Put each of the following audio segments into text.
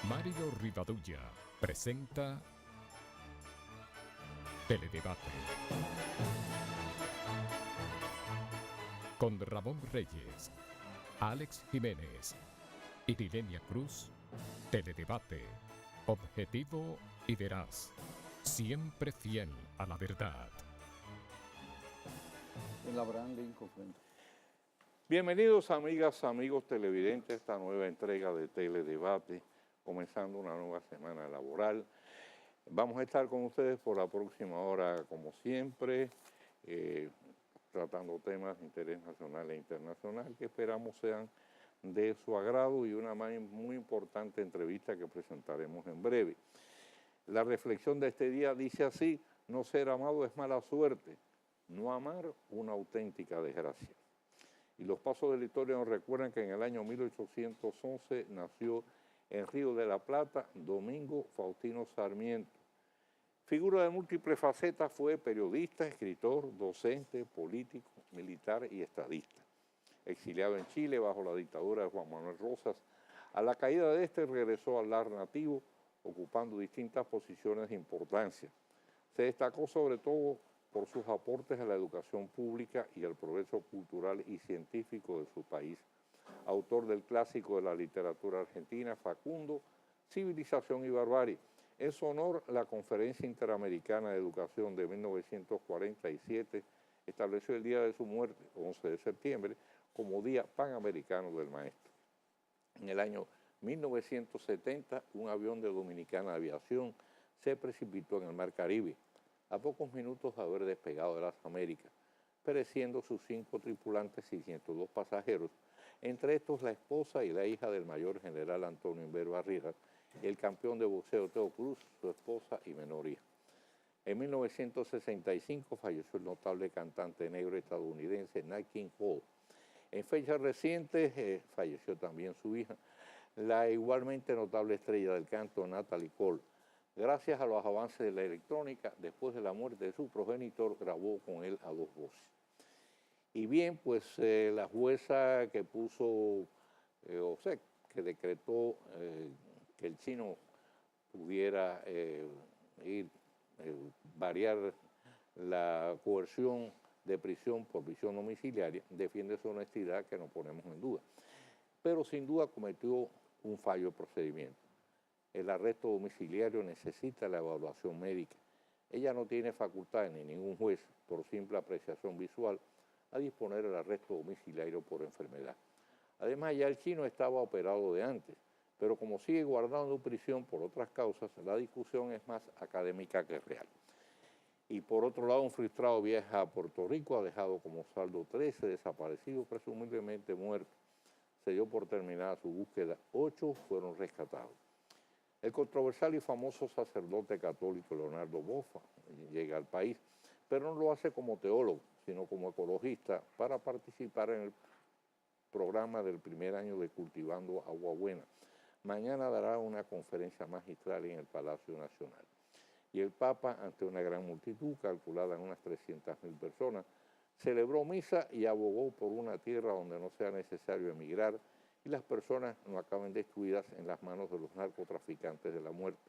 Mario Rivadulla presenta Teledebate con Ramón Reyes, Alex Jiménez y Dilenia Cruz. Teledebate, objetivo y veraz, siempre fiel a la verdad. En la Abraham Lincoln Frente. Bienvenidos amigas, amigos televidentes a esta nueva entrega de Teledebate, comenzando una nueva semana laboral. Vamos a estar con ustedes por la próxima hora, como siempre, tratando temas de interés nacional e internacional que esperamos sean de su agrado y una muy importante entrevista que presentaremos en breve. La reflexión de este día dice así: no ser amado es mala suerte, no amar una auténtica desgracia. Y los pasos de la historia nos recuerdan que en el año 1811 nació en Río de la Plata Domingo Faustino Sarmiento. Figura de múltiples facetas, fue periodista, escritor, docente, político, militar y estadista. Exiliado en Chile bajo la dictadura de Juan Manuel Rosas, a la caída de este regresó al lar nativo, ocupando distintas posiciones de importancia. Se destacó sobre todo por sus aportes a la educación pública y al progreso cultural y científico de su país. Autor del clásico de la literatura argentina, Facundo, Civilización y Barbarie. En su honor, la Conferencia Interamericana de Educación de 1947 estableció el día de su muerte, 11 de septiembre, como Día Panamericano del Maestro. En el año 1970, un avión de Dominicana Aviación se precipitó en el Mar Caribe, a pocos minutos de haber despegado de las Américas, pereciendo sus 5 tripulantes y 102 pasajeros, entre estos la esposa y la hija del mayor general Antonio Inver Barriras, y el campeón de boxeo Teo Cruz, su esposa y menor hija. En 1965 falleció el notable cantante negro estadounidense Nat King Cole. En fechas recientes falleció también su hija, la igualmente notable estrella del canto Natalie Cole. Gracias a los avances de la electrónica, después de la muerte de su progenitor, grabó con él a 2 voces. Y bien, pues la jueza que puso, que decretó que el chino pudiera variar la coerción de prisión por prisión domiciliaria, defiende su honestidad, que no ponemos en duda. Pero sin duda cometió un fallo de procedimiento. El arresto domiciliario necesita la evaluación médica. Ella no tiene facultad ni ningún juez, por simple apreciación visual, a disponer el arresto domiciliario por enfermedad. Además, ya el chino estaba operado de antes, pero como sigue guardando prisión por otras causas, la discusión es más académica que real. Y por otro lado, un frustrado viaje a Puerto Rico ha dejado como saldo 13 desaparecidos, presumiblemente muertos. Se dio por terminada su búsqueda, 8 fueron rescatados. El controversial y famoso sacerdote católico Leonardo Bofa llega al país, pero no lo hace como teólogo, sino como ecologista, para participar en el programa del primer año de Cultivando Agua Buena. Mañana dará una conferencia magistral en el Palacio Nacional. Y el Papa, ante una gran multitud, calculada en unas 300.000 personas, celebró misa y abogó por una tierra donde no sea necesario emigrar y las personas no acaben destruidas en las manos de los narcotraficantes de la muerte.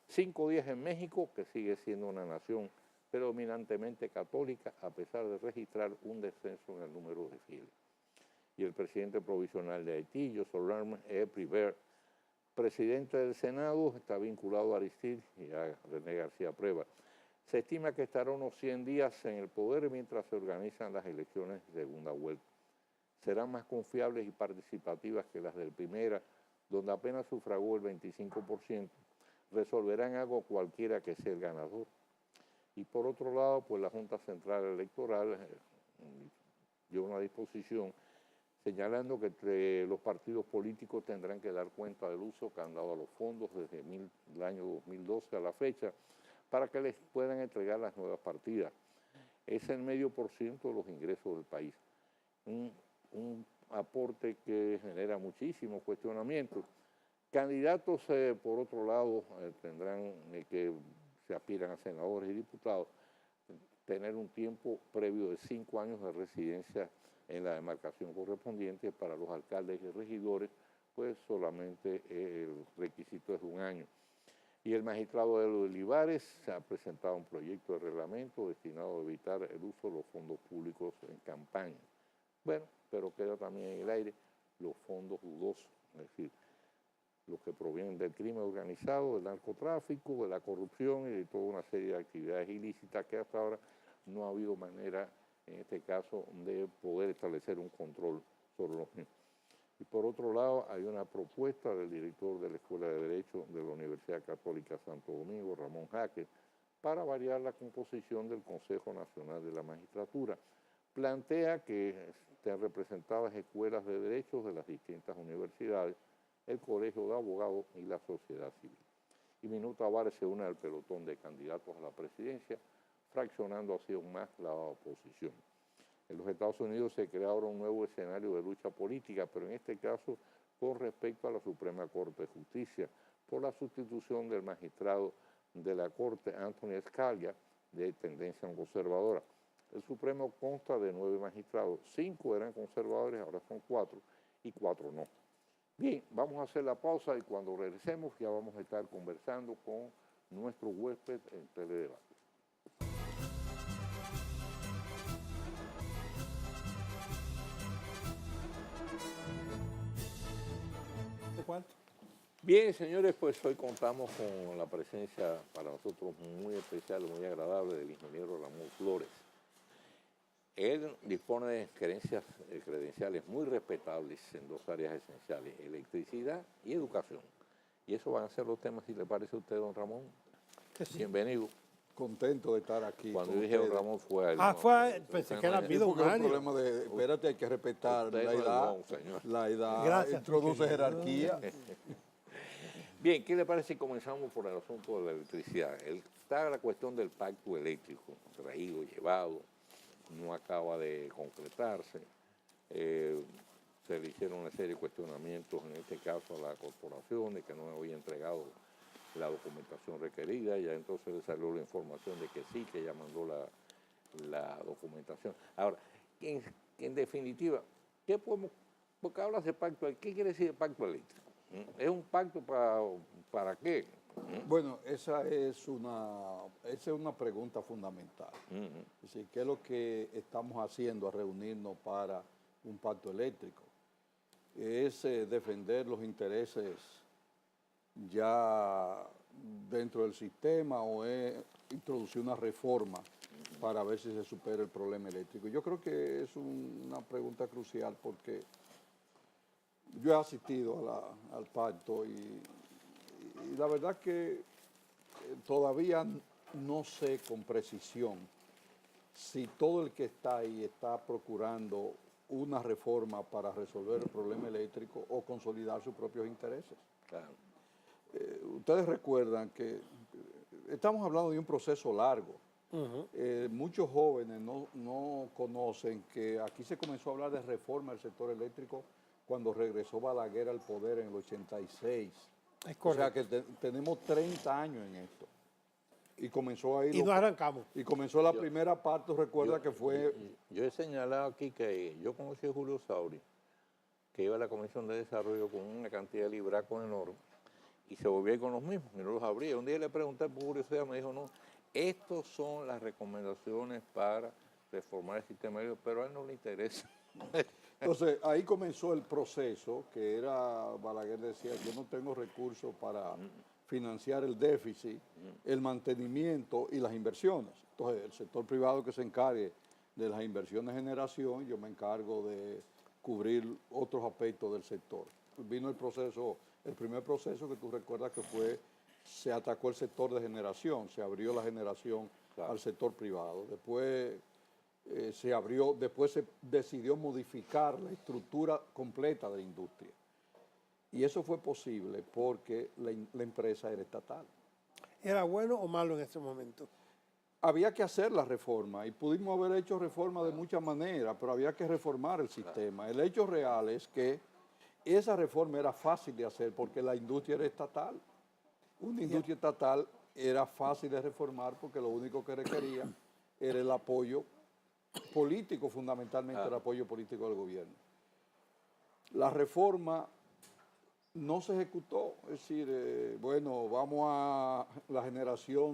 5 días en México, que sigue siendo una nación predominantemente católica, a pesar de registrar un descenso en el número de fieles. Y el presidente provisional de Haití, Jocelyn Priver, presidente del Senado, está vinculado a Aristide y a René García Preva. Se estima que estará unos 100 días en el poder mientras se organizan las elecciones de segunda vuelta. Serán más confiables y participativas que las del primera, donde apenas sufragó el 25%, resolverán algo cualquiera que sea el ganador. Y por otro lado, pues la Junta Central Electoral dio una disposición señalando que entre los partidos políticos tendrán que dar cuenta del uso que han dado a los fondos desde el año 2012 a la fecha para que les puedan entregar las nuevas partidas. Es el 0,5% de los ingresos del país. Un aporte que genera muchísimos cuestionamientos. Candidatos, por otro lado, tendrán que se aspiran a senadores y diputados, tener un tiempo previo de 5 años de residencia en la demarcación correspondiente. Para los alcaldes y regidores, pues solamente el requisito es 1 año. Y el magistrado Eloy Olivares se ha presentado un proyecto de reglamento destinado a evitar el uso de los fondos públicos en campaña. Bueno, pero queda también en el aire los fondos dudosos, es decir, los que provienen del crimen organizado, del narcotráfico, de la corrupción y de toda una serie de actividades ilícitas que hasta ahora no ha habido manera, en este caso, de poder establecer un control sobre los mismos. Y por otro lado, hay una propuesta del director de la Escuela de Derecho de la Universidad Católica Santo Domingo, Ramón Jaque, para variar la composición del Consejo Nacional de la Magistratura. Plantea que estén representadas escuelas de derechos de las distintas universidades, el Colegio de Abogados y la sociedad civil. Y Minú Tavares se une al pelotón de candidatos a la presidencia, fraccionando así aún más la oposición. En los Estados Unidos se crea ahora un nuevo escenario de lucha política, pero en este caso con respecto a la Suprema Corte de Justicia, por la sustitución del magistrado de la Corte, Anthony Scalia, de tendencia conservadora. El Supremo consta de 9 magistrados, 5 eran conservadores, ahora son 4, y 4 no. Bien, vamos a hacer la pausa y cuando regresemos ya vamos a estar conversando con nuestro huésped en Teledebate. ¿Cuánto? Bien, señores, pues hoy contamos con la presencia para nosotros muy especial, muy agradable del ingeniero Ramón Flores. Él dispone de credenciales muy respetables en 2 áreas esenciales, electricidad y educación. Y eso van a ser los temas, si le parece a usted, don Ramón. Sí. Bienvenido. Contento de estar aquí. Cuando con dije don ustedes. Ramón fue a él. Pensé que era Sí, Pido porque es un Mario. problema de, espérate, hay que respetar Usted la no es edad. don, señor. La edad Gracias, introduce mi querido. jerarquía. Bien, ¿qué le parece si comenzamos por el asunto de la electricidad? Está la cuestión del pacto eléctrico, traído, llevado, no acaba de concretarse. Se le hicieron una serie de cuestionamientos, en este caso a la corporación, de que no había entregado la documentación requerida, ya entonces le salió la información de que sí, que ya mandó la documentación. Ahora, en definitiva, ¿qué podemos, porque hablas de pacto, ¿qué quiere decir el pacto eléctrico? ¿Es un pacto para qué? Bueno, esa es una pregunta fundamental. Es decir, ¿qué es lo que estamos haciendo a reunirnos para un pacto eléctrico? ¿Es defender los intereses ya dentro del sistema o es introducir una reforma para ver si se supera el problema eléctrico? Yo creo que es una pregunta crucial porque yo he asistido al pacto y la verdad que todavía no sé con precisión si todo el que está ahí está procurando una reforma para resolver el problema eléctrico o consolidar sus propios intereses. Claro. Ustedes recuerdan que estamos hablando de un proceso largo. Muchos jóvenes no conocen que aquí se comenzó a hablar de reforma del sector eléctrico cuando regresó Balaguer al poder en el 86. Es O sea correcto. que tenemos 30 años en esto. Y comenzó ahí. Y no arrancamos. Y comenzó la primera parte, recuerda que fue. Yo he señalado aquí que yo conocí a Julio Sauri, que iba a la Comisión de Desarrollo con una cantidad de libracos enorme, y se volvía con los mismos, y no los abría. Un día le pregunté por curiosidad, me dijo, no, estos son las recomendaciones para reformar el sistema eléctrico, pero a él no le interesa. Entonces, ahí comenzó el proceso, que era, Balaguer decía, yo no tengo recursos para financiar el déficit, el mantenimiento y las inversiones. Entonces, el sector privado que se encargue de las inversiones de generación, yo me encargo de cubrir otros aspectos del sector. Vino el proceso, el primer proceso que tú recuerdas que fue, se atacó el sector de generación, se abrió la generación al sector privado. Después después se decidió modificar la estructura completa de la industria. Y eso fue posible porque la empresa era estatal. ¿Era bueno o malo en ese momento? Había que hacer la reforma y pudimos haber hecho reforma de muchas maneras, pero había que reformar el sistema. El hecho real es que esa reforma era fácil de hacer porque la industria era estatal. Una industria estatal era fácil de reformar porque lo único que requería era el apoyo político, fundamentalmente el apoyo político del gobierno. La reforma no se ejecutó. Es decir, bueno,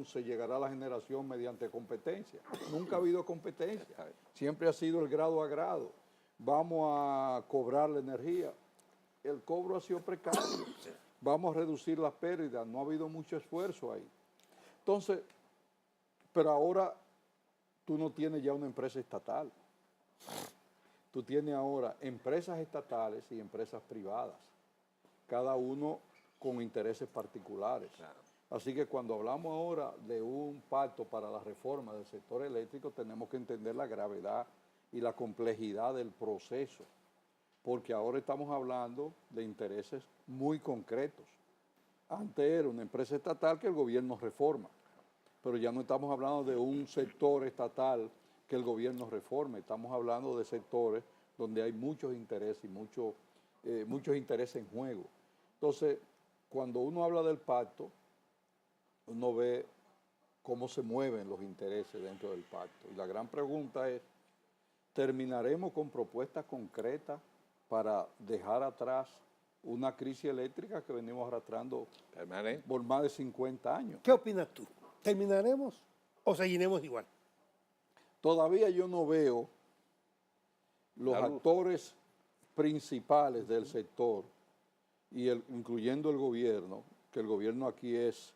se llegará a la generación mediante competencia. Nunca ha habido competencia, siempre ha sido el grado a grado. Vamos a cobrar la energía, el cobro ha sido precario. Vamos a reducir las pérdidas, no ha habido mucho esfuerzo ahí. Entonces, pero ahora tú no tienes ya una empresa estatal. Tú tienes ahora empresas estatales y empresas privadas, cada uno con intereses particulares. Claro. Así que cuando hablamos ahora de un pacto para la reforma del sector eléctrico, tenemos que entender la gravedad y la complejidad del proceso, porque ahora estamos hablando de intereses muy concretos. Antes era una empresa estatal que el gobierno reforma, pero ya no estamos hablando de un sector estatal que el gobierno reforme, estamos hablando de sectores donde hay muchos intereses y muchos intereses en juego. Entonces, cuando uno habla del pacto, uno ve cómo se mueven los intereses dentro del pacto. Y la gran pregunta es, ¿terminaremos con propuestas concretas para dejar atrás una crisis eléctrica que venimos arrastrando por más de 50 años? ¿Qué opinas tú? ¿Terminaremos o seguiremos igual? Todavía yo no veo los actores principales del sector, incluyendo el gobierno, que el gobierno aquí es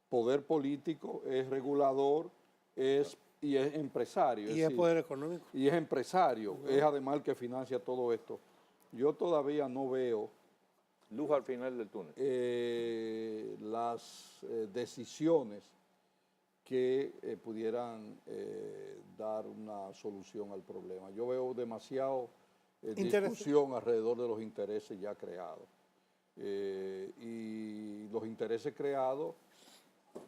poder político, es regulador, y es empresario. Y es poder económico. Y es empresario, es además el que financia todo esto. Yo todavía no veo luz al final del túnel. Las decisiones que pudieran dar una solución al problema. Yo veo demasiado discusión alrededor de los intereses ya creados. Y los intereses creados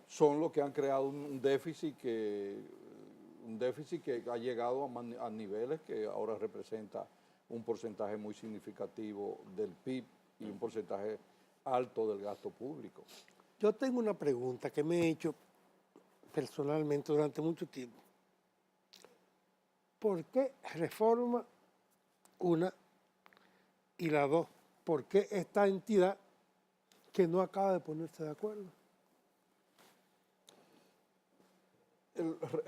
son los que han creado un déficit que ha llegado a niveles que ahora representa un porcentaje muy significativo del PIB y un porcentaje alto del gasto público. Yo tengo una pregunta que me he hecho personalmente durante mucho tiempo. ¿Por qué reforma una y la dos? ¿Por qué esta entidad que no acaba de ponerse de acuerdo?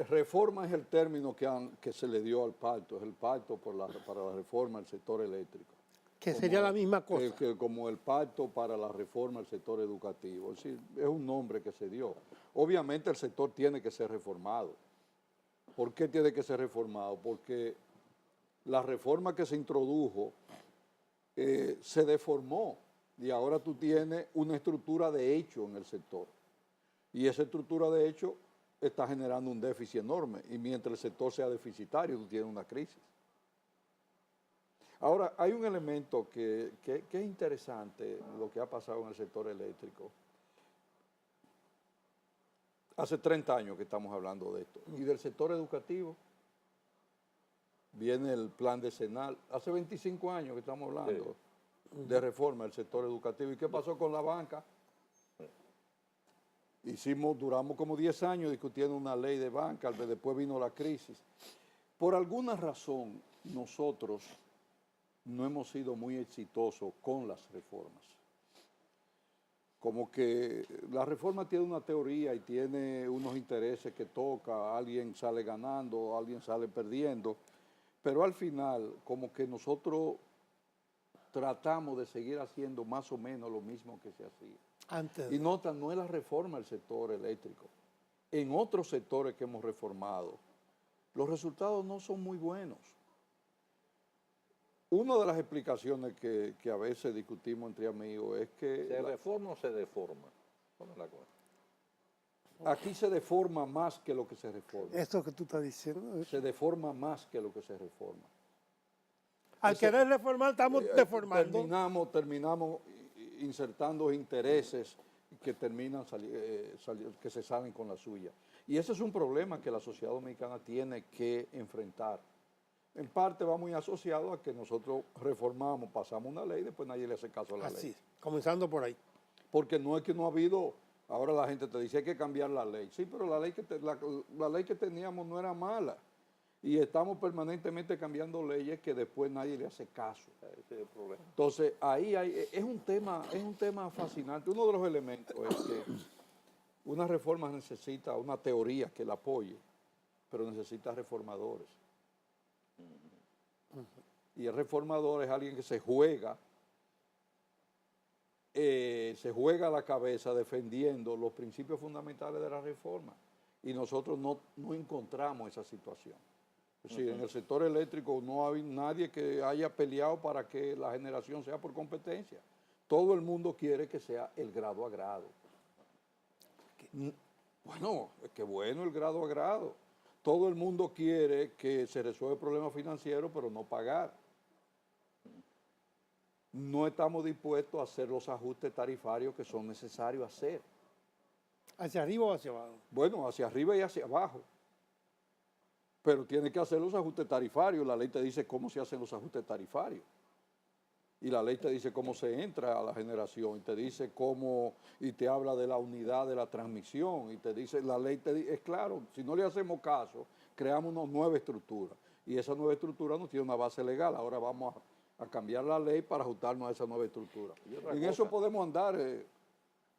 Reforma es el término que se le dio al pacto, es el pacto para la reforma del sector eléctrico. Que sería la misma cosa. Como el pacto para la reforma del sector educativo. Es decir, es un nombre que se dio. Obviamente el sector tiene que ser reformado. ¿Por qué tiene que ser reformado? Porque la reforma que se introdujo se deformó y ahora tú tienes una estructura de hecho en el sector. Y esa estructura de hecho está generando un déficit enorme y mientras el sector sea deficitario, tú tienes una crisis. Ahora, hay un elemento que es interesante, lo que ha pasado en el sector eléctrico. Hace 30 años que estamos hablando de esto. Y del sector educativo, viene el plan decenal. Hace 25 años que estamos hablando de reforma del sector educativo. ¿Y qué pasó con la banca? Duramos como 10 años discutiendo una ley de banca, después vino la crisis. Por alguna razón, nosotros no hemos sido muy exitosos con las reformas. Como que la reforma tiene una teoría y tiene unos intereses que toca, alguien sale ganando, alguien sale perdiendo, pero al final como que nosotros tratamos de seguir haciendo más o menos lo mismo que se hacía. Y nota, no es la reforma del sector eléctrico. En otros sectores que hemos reformado, los resultados no son muy buenos. Una de las explicaciones que a veces discutimos entre amigos es que... ¿Se reforma o se deforma? ¿Cómo es la cosa? Aquí se deforma más que lo que se reforma. Esto que tú estás diciendo. Se deforma más que lo que se reforma. Al querer reformar, estamos deformando. Terminamos insertando intereses que que se salen con la suya. Y ese es un problema que la sociedad dominicana tiene que enfrentar. En parte va muy asociado a que nosotros reformamos, pasamos una ley y después nadie le hace caso a la ley. Así, comenzando por ahí. Porque no es que no ha habido, ahora la gente te dice hay que cambiar la ley. Sí, pero la ley que teníamos no era mala. Y estamos permanentemente cambiando leyes que después nadie le hace caso. Ese es el problema. Entonces, es un tema fascinante. Uno de los elementos es que una reforma necesita una teoría que la apoye, pero necesita reformadores. Y el reformador es alguien que se juega la cabeza defendiendo los principios fundamentales de la reforma. Y nosotros no encontramos esa situación. Es decir, en el sector eléctrico no hay nadie que haya peleado para que la generación sea por competencia. Todo el mundo quiere que sea el grado a grado. Bueno, qué bueno el grado a grado. Todo el mundo quiere que se resuelva el problema financiero, pero no pagar. No estamos dispuestos a hacer los ajustes tarifarios que son necesarios hacer. ¿Hacia arriba o hacia abajo? Bueno, hacia arriba y hacia abajo. Pero tiene que hacer los ajustes tarifarios. La ley te dice cómo se hacen los ajustes tarifarios. Y la ley te dice cómo se entra a la generación. Y te dice cómo, y te habla de la unidad de la transmisión. Y te dice, la ley te dice, es claro, si no le hacemos caso, creamos una nueva estructura. Y esa nueva estructura no tiene una base legal. Ahora vamos a cambiar la ley para ajustarnos a esa nueva estructura. En eso podemos andar.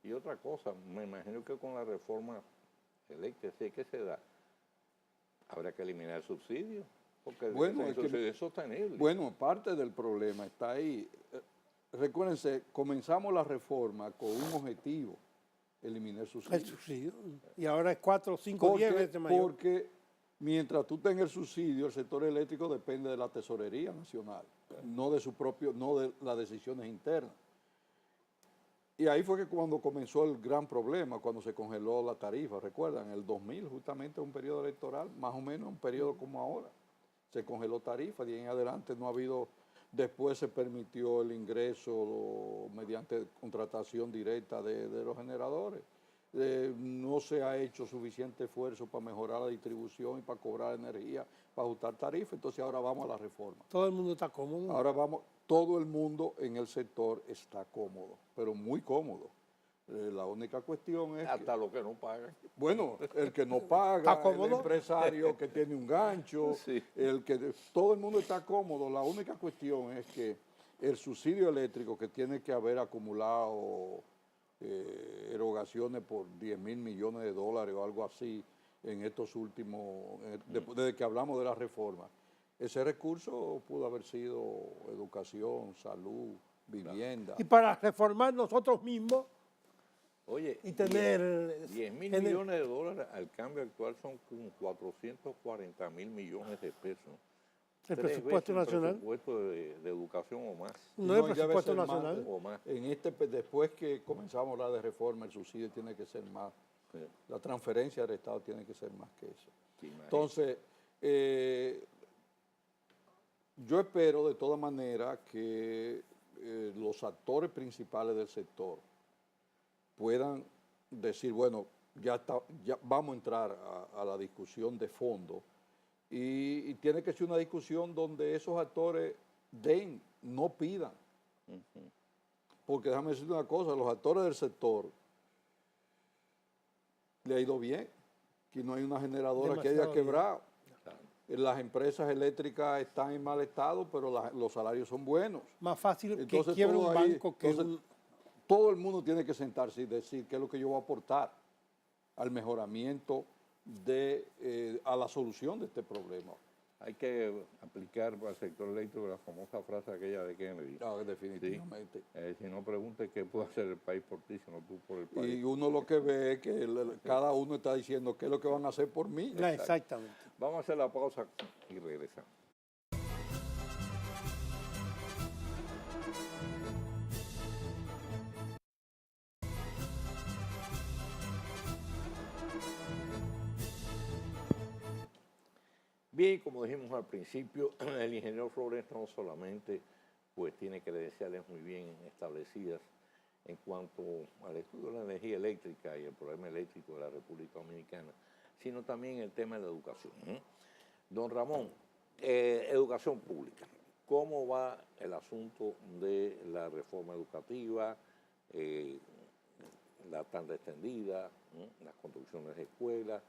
Y otra cosa, me imagino que con la reforma eléctrica, sí que se da, habrá que eliminar el subsidio, porque Bueno, el subsidio es sostenible. Bueno, parte del problema está ahí. Recuérdense, comenzamos la reforma con un objetivo, eliminar el subsidio. El subsidio. Y ahora es 4, 5, 10 veces mayor. Porque mientras tú tengas el subsidio, el sector eléctrico depende de la tesorería nacional, no de las decisiones internas. Y ahí fue que cuando comenzó el gran problema, cuando se congeló la tarifa, recuerdan, en el 2000, justamente un periodo electoral, más o menos un periodo como ahora, se congeló tarifa, y en adelante no ha habido, después se permitió el ingreso mediante contratación directa de los generadores. No se ha hecho suficiente esfuerzo para mejorar la distribución y para cobrar energía, para ajustar tarifas, entonces ahora vamos a la reforma. Todo el mundo está cómodo. Ahora vamos, todo el mundo en el sector está cómodo, pero muy cómodo. La única cuestión es hasta lo que no pagan. bueno, el que no paga, el empresario que tiene un gancho, Sí. Todo el mundo está cómodo. La única cuestión es que el subsidio eléctrico que tiene que haber acumulado erogaciones por 10.000 millones de dólares o algo así en estos últimos, desde que hablamos de la reforma, ese recurso pudo haber sido educación, salud, vivienda. Y para reformar nosotros mismos Oye, y tener... 10.000 millones de dólares al cambio actual son como 440.000 millones de pesos. El 3 presupuesto veces el nacional. presupuesto de educación o más. No es debe presupuesto ser más, nacional. O más. Después que comenzamos a hablar de reforma, el subsidio tiene que ser más. Sí. La transferencia del Estado tiene que ser más que eso. Sí, imagínate. Entonces, yo espero de todas maneras que los actores principales del sector puedan decir, bueno, ya vamos a entrar a la discusión de fondo y tiene que ser una discusión donde esos actores den, no pidan. Porque déjame decirte una cosa, los actores del sector le ha ido bien, que no hay una generadora que haya Demasiado bien. quebrado. Las empresas eléctricas están en mal estado, pero los salarios son buenos. Más fácil que Entonces, quiebre todo un ahí, banco que entonces, todo el mundo tiene que sentarse y decir qué es lo que yo voy a aportar al mejoramiento a la solución de este problema. Hay que aplicar para el sector eléctrico la famosa frase aquella de Kennedy. Definitivamente. Si no preguntes qué puede hacer el país por ti, sino tú por el país. Y uno lo que ve es que cada uno está diciendo qué es lo que van a hacer por mí. Exactamente. Vamos a hacer la pausa y regresamos. Bien, como dijimos al principio, el ingeniero Flores no solamente pues tiene credenciales muy bien establecidas en cuanto al estudio de la energía eléctrica y el problema eléctrico de la República Dominicana, sino también el tema de la educación. Don Ramón, educación pública, ¿cómo va el asunto de la reforma educativa, la tanda extendida, las construcciones de escuelas,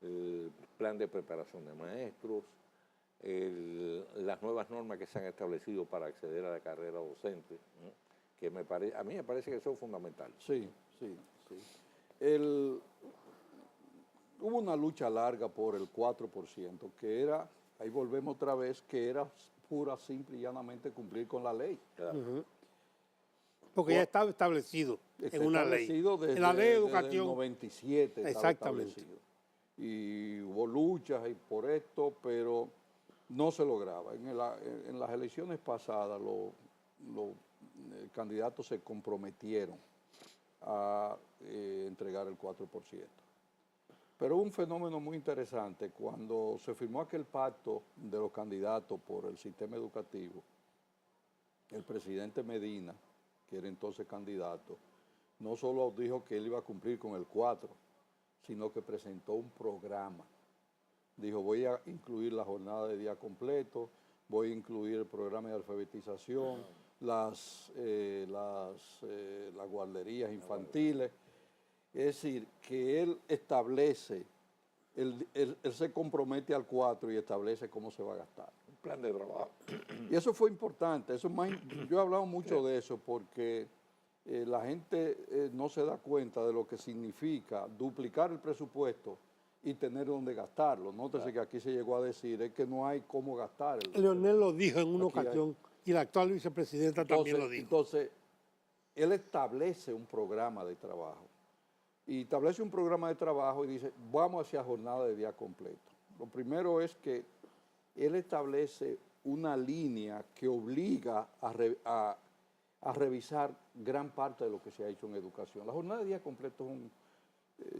el plan de preparación de maestros, las nuevas normas que se han establecido para acceder a la carrera docente, ¿no? Que a mí me parece que son fundamentales. Sí, sí, sí. Hubo una lucha larga por el 4%, que era, ahí volvemos otra vez, que era pura, simple y llanamente cumplir con la ley. Claro. Porque ya estaba establecido en una ley. Desde, En la ley de desde educación. el 97 estaba Exactamente. establecido. Y hubo luchas y por esto, pero no se lograba. En las elecciones pasadas los candidatos se comprometieron a entregar el 4%. Pero hubo un fenómeno muy interesante. Cuando se firmó aquel pacto de los candidatos por el sistema educativo, el presidente Medina, que era entonces candidato, no solo dijo que él iba a cumplir con el 4, sino que presentó un programa. Dijo, voy a incluir la jornada de día completo, voy a incluir el programa de alfabetización, las guarderías infantiles. Es decir, que él establece, él se compromete al 4 y establece cómo se va a gastar. Un plan de trabajo. Y eso fue importante. Yo he hablado mucho de eso porque la gente no se da cuenta de lo que significa duplicar el presupuesto y tener dónde gastarlo. Nótese que aquí se llegó a decir es que no hay cómo gastar. Leonel lo dijo en una ocasión y la actual vicepresidenta también lo dijo. Entonces, él establece un programa de trabajo. Y establece un programa de trabajo y dice, vamos hacia jornada de día completo. Lo primero es que él establece una línea que obliga a revisar gran parte de lo que se ha hecho en educación. La jornada de día completo es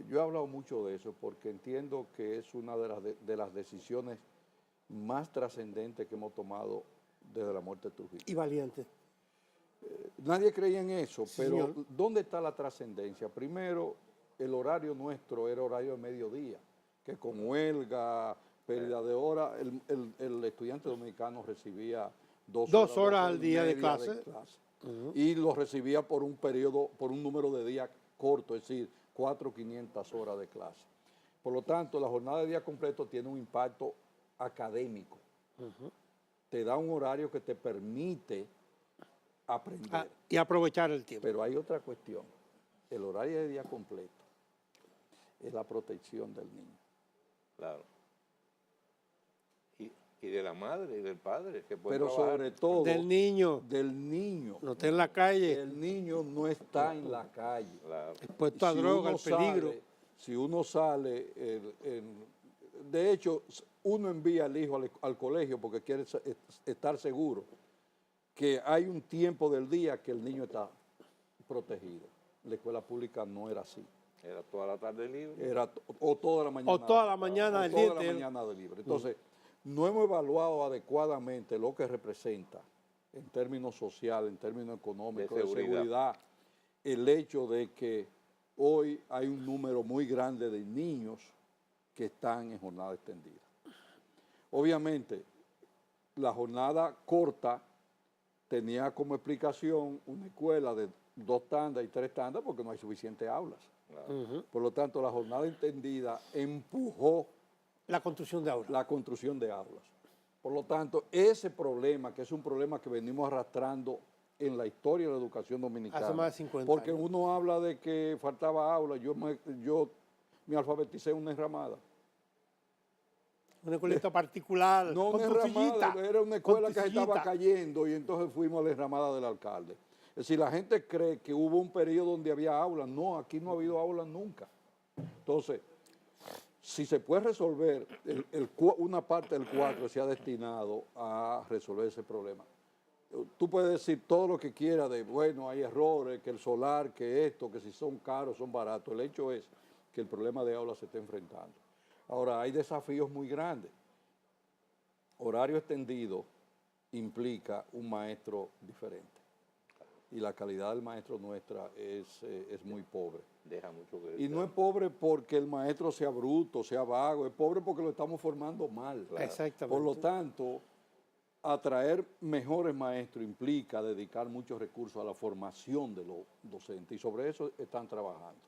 yo he hablado mucho de eso porque entiendo que es una de las decisiones más trascendentes que hemos tomado desde la muerte de Trujillo. Y valiente. Nadie creía en eso, Sí, pero señor. ¿dónde está la trascendencia? Primero, el horario nuestro era horario de mediodía, que con huelga, pérdida de hora, el estudiante dominicano recibía 2 horas al y día de media clase. Y lo recibía por un periodo, por un número de días corto, es decir, 400-500 horas de clase. Por lo tanto, la jornada de día completo tiene un impacto académico. Te da un horario que te permite aprender. Y aprovechar el tiempo. Pero hay otra cuestión. El horario de día completo es la protección del niño. Claro. Y de la madre y del padre que pueden Pero trabajar. sobre todo Del niño. del niño. No está en la calle, El niño no está en la calle. Claro. expuesto a Si droga, uno al peligro. si uno sale, de hecho, uno envía al hijo al colegio porque quiere estar seguro que hay un tiempo del día que el niño está protegido. La escuela pública no era así. Era toda la tarde libre. Era o toda la mañana. O toda la mañana del toda día la entero. mañana de libre. Entonces, no hemos evaluado adecuadamente lo que representa en términos sociales, en términos económicos, De de seguridad. seguridad, el hecho de que hoy hay un número muy grande de niños que están en jornada extendida. Obviamente, la jornada corta tenía como explicación una escuela de 2 tandas y 3 tandas porque no hay suficientes aulas. Claro. Por lo tanto, la jornada extendida empujó La construcción de aulas. la construcción de aulas. Por lo tanto, ese problema, que es un problema que venimos arrastrando en la historia de la educación dominicana. Hace más de 50 porque años. uno habla de que faltaba aulas. Yo me alfabeticé en una enramada. Una escuelita particular, No con una tu enramada, sillita. era una escuela con que tu se estaba sillita. cayendo y entonces fuimos a la enramada del alcalde. Es decir, la gente cree que hubo un periodo donde había aulas. No, aquí no ha habido aulas nunca. Entonces, si se puede resolver, una parte del 4 se ha destinado a resolver ese problema. Tú puedes decir todo lo que quieras de, bueno, hay errores, que el solar, que esto, que si son caros, son baratos. El hecho es que el problema de aulas se está enfrentando. Ahora, hay desafíos muy grandes. Horario extendido implica un maestro diferente. Y la calidad del maestro nuestra es muy pobre. Deja mucho que Y no desear. es pobre porque el maestro sea bruto, sea vago, es pobre porque lo estamos formando mal. Exactamente. Por lo tanto, atraer mejores maestros implica dedicar muchos recursos a la formación de los docentes y sobre eso están trabajando.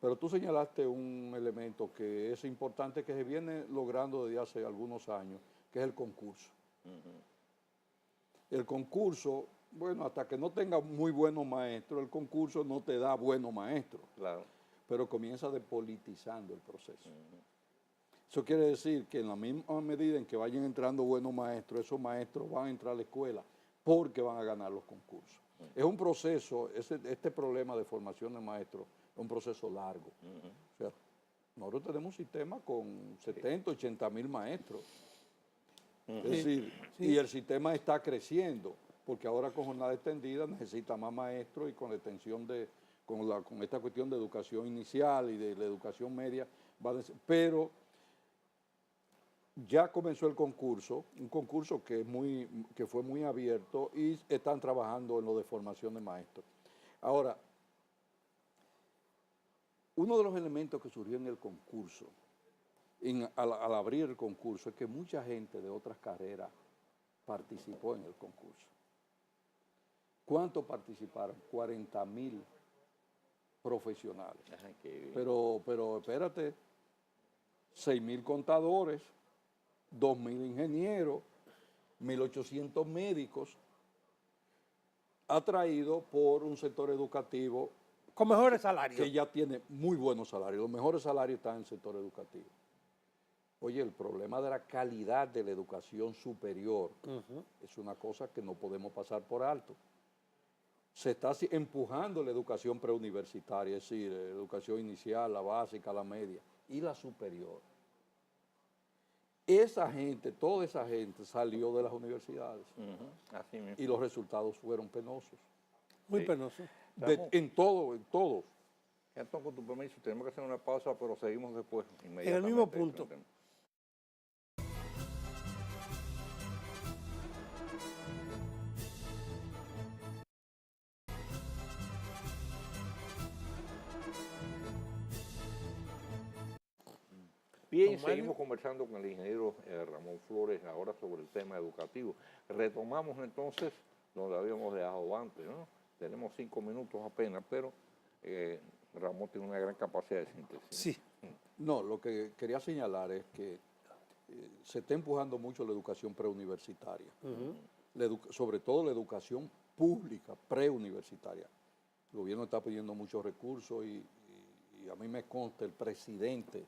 Pero tú señalaste un elemento que es importante, que se viene logrando desde hace algunos años, que es el concurso. El concurso, bueno, hasta que no tenga muy buenos maestros, el concurso no te da buenos maestros, Claro. pero comienza depolitizando el proceso. Eso quiere decir que en la misma medida en que vayan entrando buenos maestros, esos maestros van a entrar a la escuela porque van a ganar los concursos. Es un proceso, este problema de formación de maestros es un proceso largo. O sea, nosotros tenemos un sistema con 70, 80 mil maestros. Es decir, y el sistema está creciendo, porque ahora con jornada extendida necesita más maestros y con la extensión con esta cuestión de educación inicial y de la educación media, pero ya comenzó el concurso, un concurso que fue muy abierto y están trabajando en lo de formación de maestros. Ahora, uno de los elementos que surgió en el concurso, al abrir el concurso, es que mucha gente de otras carreras participó en el concurso. ¿Cuántos participaron? 40,000 profesionales. Ajá, qué bien. Pero espérate, 6,000 contadores, 2,000 ingenieros, 1,800 médicos, atraídos por un sector educativo Con mejores salarios. que ya tiene muy buenos salarios. Los mejores salarios están en el sector educativo. Oye, el problema de la calidad de la educación superior es una cosa que no podemos pasar por alto. Se está empujando la educación preuniversitaria, es decir, la educación inicial, la básica, la media y la superior. Esa gente, toda esa gente salió de las universidades Así mismo. y los resultados fueron penosos. Muy Sí. penoso. En todo. Entonces, con tu permiso, tenemos que hacer una pausa, pero seguimos después. En el mismo punto. Bien, Don Mario. seguimos conversando con el ingeniero Ramón Flores ahora sobre el tema educativo. Retomamos entonces donde habíamos dejado antes, ¿no? Tenemos 5 minutos apenas, pero Ramón tiene una gran capacidad de síntesis. Sí. No, lo que quería señalar es que se está empujando mucho la educación preuniversitaria, sobre todo la educación pública preuniversitaria. El gobierno está pidiendo muchos recursos y a mí me consta el presidente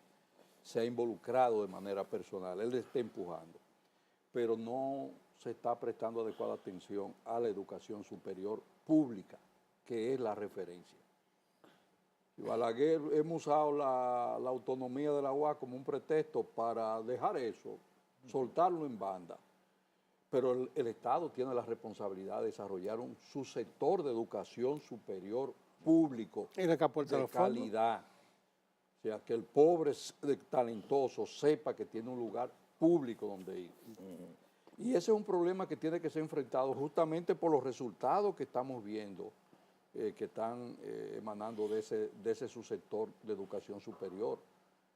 se ha involucrado de manera personal, él le está empujando, pero no se está prestando adecuada atención a la educación superior pública, que es la referencia. Balaguer, hemos usado la autonomía de la UAS como un pretexto para dejar eso, soltarlo en banda, pero el Estado tiene la responsabilidad de desarrollar un subsector de educación superior público En el que aporta de los fondos. calidad. O sea, que el pobre talentoso sepa que tiene un lugar público donde ir. Y ese es un problema que tiene que ser enfrentado justamente por los resultados que estamos viendo, que están emanando de ese subsector de educación superior.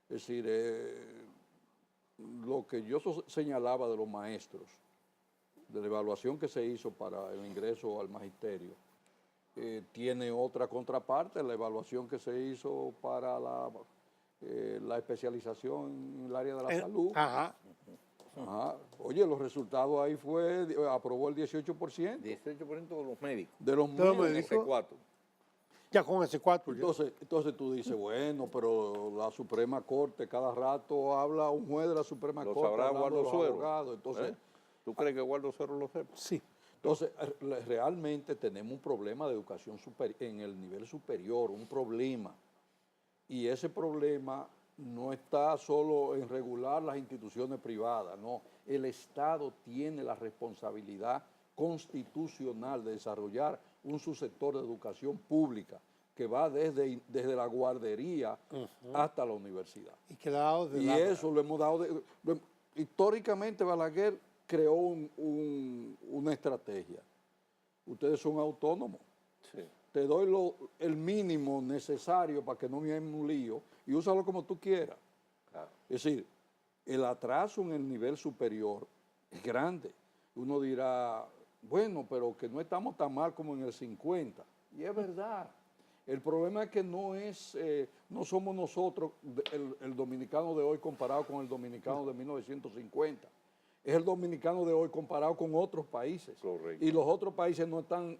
Es decir, lo que yo señalaba de los maestros, de la evaluación que se hizo para el ingreso al magisterio, tiene otra contraparte, la evaluación que se hizo para la especialización en el área de la salud. Ajá. Ajá. Oye, los resultados ahí aprobó el 18%. 18% de los médicos. De los De los médicos. médicos. Ese 4. Ya con ese 4. Entonces tú dices, bueno, pero la Suprema Corte cada rato habla, un juez de la Suprema Lo Corte sabrá hablando de Waldo los Suero. abogados. Entonces, ¿Tú crees que Waldo Suero lo sepa? Sí. Entonces, realmente tenemos un problema de educación en el nivel superior, un problema. Y ese problema no está solo en regular las instituciones privadas, no. El Estado tiene la responsabilidad constitucional de desarrollar un subsector de educación pública que va desde la guardería hasta la universidad. Y que le ha dado de Y lado. eso lo hemos dado. Históricamente Balaguer creó una estrategia. Ustedes son autónomos. Sí. Te doy el mínimo necesario para que no me hagan un lío y úsalo como tú quieras. Claro. Es decir, el atraso en el nivel superior es grande. Uno dirá, bueno, pero que no estamos tan mal como en el 50. Y es verdad. El problema es que no somos nosotros, el dominicano de hoy comparado con el dominicano de 1950. es el dominicano de hoy comparado con otros países. Correcto. Y los otros países no están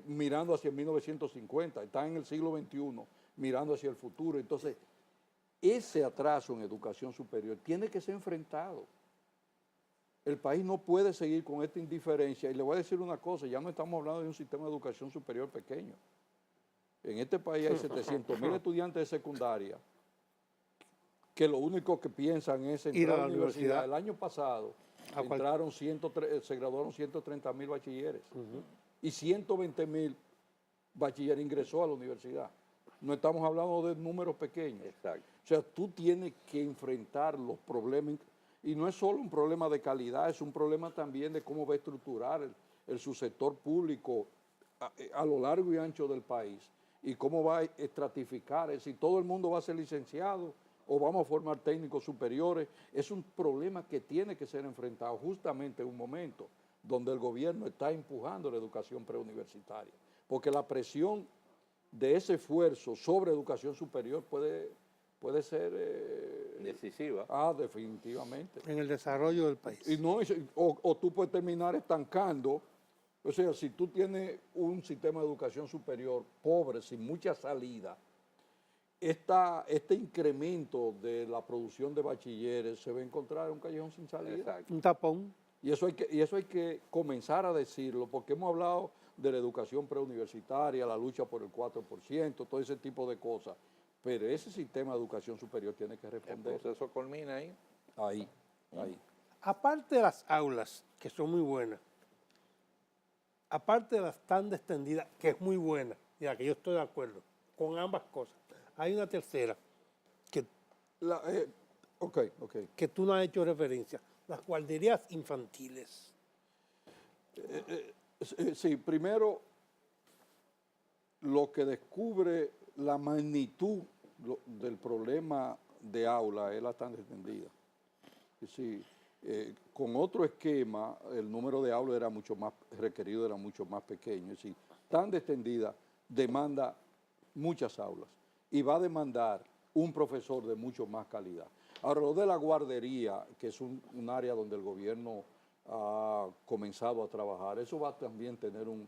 mirando hacia el 1950, están en el siglo XXI mirando hacia el futuro. Entonces, ese atraso en educación superior tiene que ser enfrentado. El país no puede seguir con esta indiferencia. Y le voy a decir una cosa, ya no estamos hablando de un sistema de educación superior pequeño. En este país hay 700.000 estudiantes de secundaria que lo único que piensan es entrar a la universidad. El año pasado se graduaron 130.000 bachilleres y 120.000 bachilleres ingresó a la universidad. No estamos hablando de números pequeños. Exacto. O sea, tú tienes que enfrentar los problemas, y no es solo un problema de calidad, es un problema también de cómo va a estructurar el subsector público a lo largo y ancho del país, y cómo va a estratificar, si todo el mundo va a ser licenciado o vamos a formar técnicos superiores. Es un problema que tiene que ser enfrentado justamente en un momento donde el gobierno está empujando la educación preuniversitaria, porque la presión de ese esfuerzo sobre educación superior puede ser decisiva. Definitivamente. En el desarrollo del país. Y no, o tú puedes terminar estancando. O sea, si tú tienes un sistema de educación superior pobre, sin mucha salida, este incremento de la producción de bachilleres se va a encontrar en un callejón sin salida. Exacto. Un tapón. Y eso hay que comenzar a decirlo, porque hemos hablado de la educación preuniversitaria, la lucha por el 4%, todo ese tipo de cosas. Pero ese sistema de educación superior tiene que responder. El proceso culmina ahí. Ahí. Aparte de las aulas, que son muy buenas, aparte de las tan extendidas, que es muy buena, y la que yo estoy de acuerdo con ambas cosas, hay una tercera que, que tú no has hecho referencia, las guarderías infantiles. Sí, primero, lo que descubre la magnitud del problema de aula es la tan extendida. Sí, con otro esquema, el número de aulas era mucho más requerido, era mucho más pequeño. Es decir, tan extendida demanda muchas aulas y va a demandar un profesor de mucho más calidad. Ahora, lo de la guardería, que es un área donde el gobierno ha comenzado a trabajar, eso va a también tener un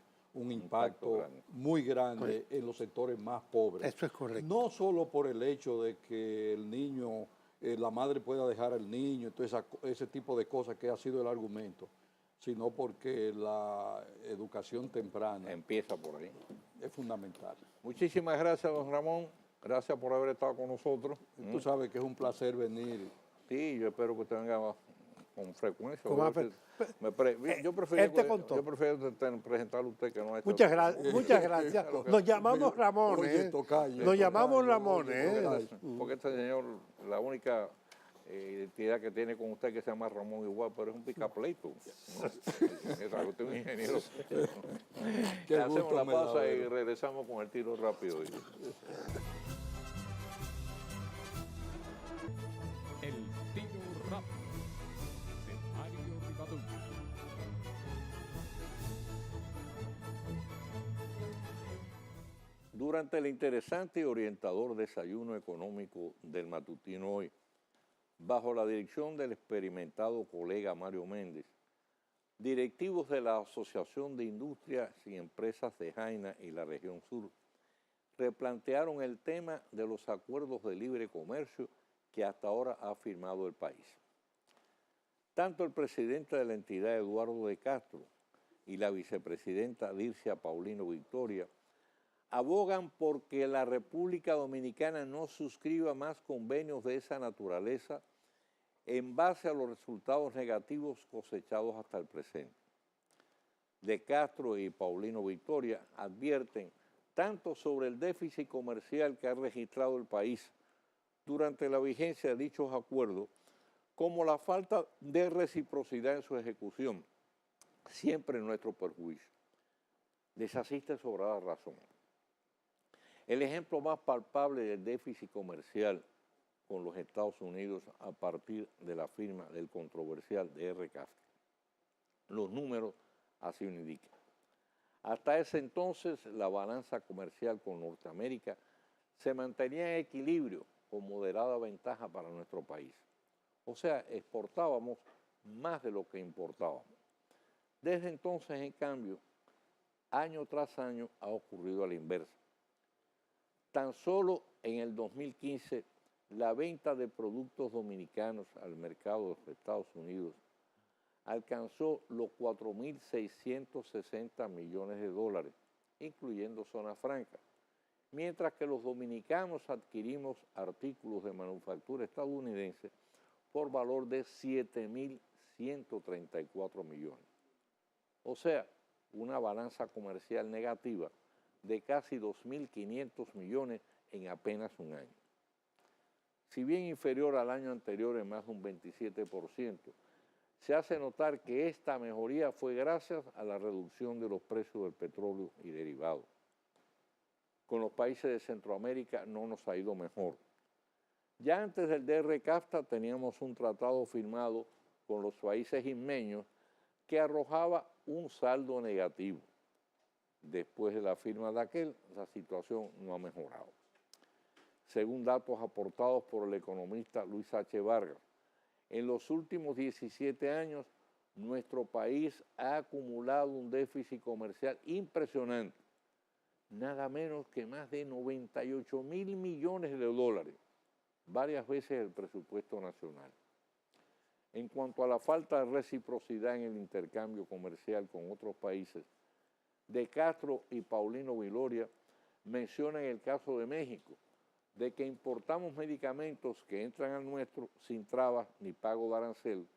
impacto muy grande en los sectores más pobres. Eso es correcto. No solo por el hecho de que el niño, la madre pueda dejar al niño, entonces ese tipo de cosas que ha sido el argumento, sino porque la educación temprana empieza por ahí. Es fundamental. Muchísimas gracias, don Ramón. Gracias por haber estado con nosotros. Tú sabes que es un placer venir. Sí, yo espero que usted venga con frecuencia. Yo prefiero presentarle a usted que no ha hecho. Muchas gracias. Nos llamamos Ramón. Nos llamamos Ramón. Porque este señor, la única identidad que tiene con usted que se llama Ramón igual, pero es un picapleito. Usted es un ingeniero. Hacemos la pausa y regresamos con el tiro rápido. El tiro rápido de Mario Rivadavia. Durante el interesante y orientador desayuno económico del matutino hoy, bajo la dirección del experimentado colega Mario Méndez, directivos de la Asociación de Industrias y Empresas de Jaina y la región sur replantearon el tema de los acuerdos de libre comercio que hasta ahora ha firmado el país. Tanto el presidente de la entidad, Eduardo de Castro, y la vicepresidenta Dircia Paulino Victoria abogan porque la República Dominicana no suscriba más convenios de esa naturaleza en base a los resultados negativos cosechados hasta el presente. De Castro y Paulino Victoria advierten tanto sobre el déficit comercial que ha registrado el país durante la vigencia de dichos acuerdos, como la falta de reciprocidad en su ejecución, siempre en nuestro perjuicio. Les asiste sobrada razón. El ejemplo más palpable del déficit comercial con los Estados Unidos a partir de la firma del controversial DR-CAFTA. Los números así lo indican. Hasta ese entonces, la balanza comercial con Norteamérica se mantenía en equilibrio con moderada ventaja para nuestro país. O sea, exportábamos más de lo que importábamos. Desde entonces, en cambio, año tras año ha ocurrido a la inversa. Tan solo en el 2015, la venta de productos dominicanos al mercado de los Estados Unidos alcanzó los 4.660 millones de dólares, incluyendo zona franca, mientras que los dominicanos adquirimos artículos de manufactura estadounidense por valor de 7.134 millones. O sea, una balanza comercial negativa de casi 2.500 millones en apenas un año. Si bien inferior al año anterior en más de un 27%, se hace notar que esta mejoría fue gracias a la reducción de los precios del petróleo y derivados. Con los países de Centroamérica no nos ha ido mejor. Ya antes del DR-CAFTA teníamos un tratado firmado con los países ismeños que arrojaba un saldo negativo. Después de la firma de aquel, la situación no ha mejorado. Según datos aportados por el economista Luis H. Vargas, en los últimos 17 años, nuestro país ha acumulado un déficit comercial impresionante, nada menos que más de 98.000 millones de dólares, varias veces el presupuesto nacional. En cuanto a la falta de reciprocidad en el intercambio comercial con otros países, De Castro y Paulino Viloria mencionan el caso de México, de que importamos medicamentos que entran al nuestro sin trabas ni pago de arancel,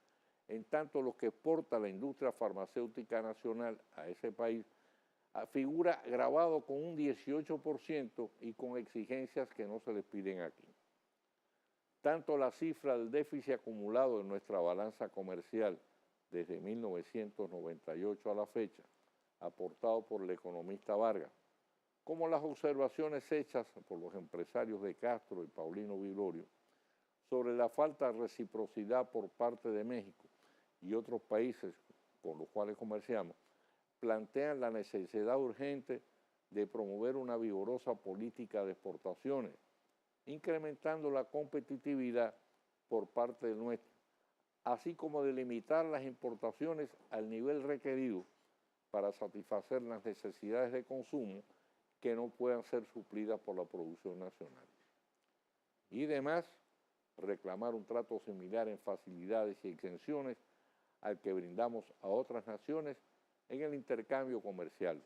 en tanto los que exporta la industria farmacéutica nacional a ese país figura grabado con un 18% y con exigencias que no se les piden aquí. Tanto la cifra del déficit acumulado en nuestra balanza comercial desde 1998 a la fecha, aportado por el economista Vargas, como las observaciones hechas por los empresarios de Castro y Paulino Vilorio sobre la falta de reciprocidad por parte de México y otros países con los cuales comerciamos, plantean la necesidad urgente de promover una vigorosa política de exportaciones, incrementando la competitividad por parte de nuestro, así como de limitar las importaciones al nivel requerido para satisfacer las necesidades de consumo que no puedan ser suplidas por la producción nacional. Y además, reclamar un trato similar en facilidades y exenciones al que brindamos a otras naciones en el intercambio comercial,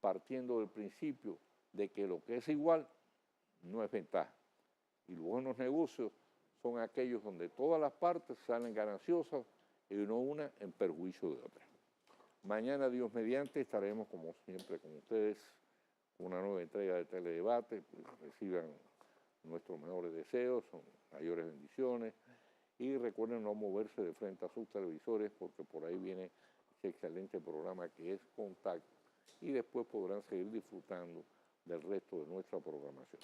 partiendo del principio de que lo que es igual no es ventaja. Y los buenos negocios son aquellos donde todas las partes salen gananciosas y no una en perjuicio de otra. Mañana, Dios mediante, estaremos como siempre con ustedes con una nueva entrega de Teledebate. Reciban nuestros mejores deseos, mayores bendiciones y recuerden no moverse de frente a sus televisores porque por ahí viene ese excelente programa que es Contacto y después podrán seguir disfrutando del resto de nuestra programación.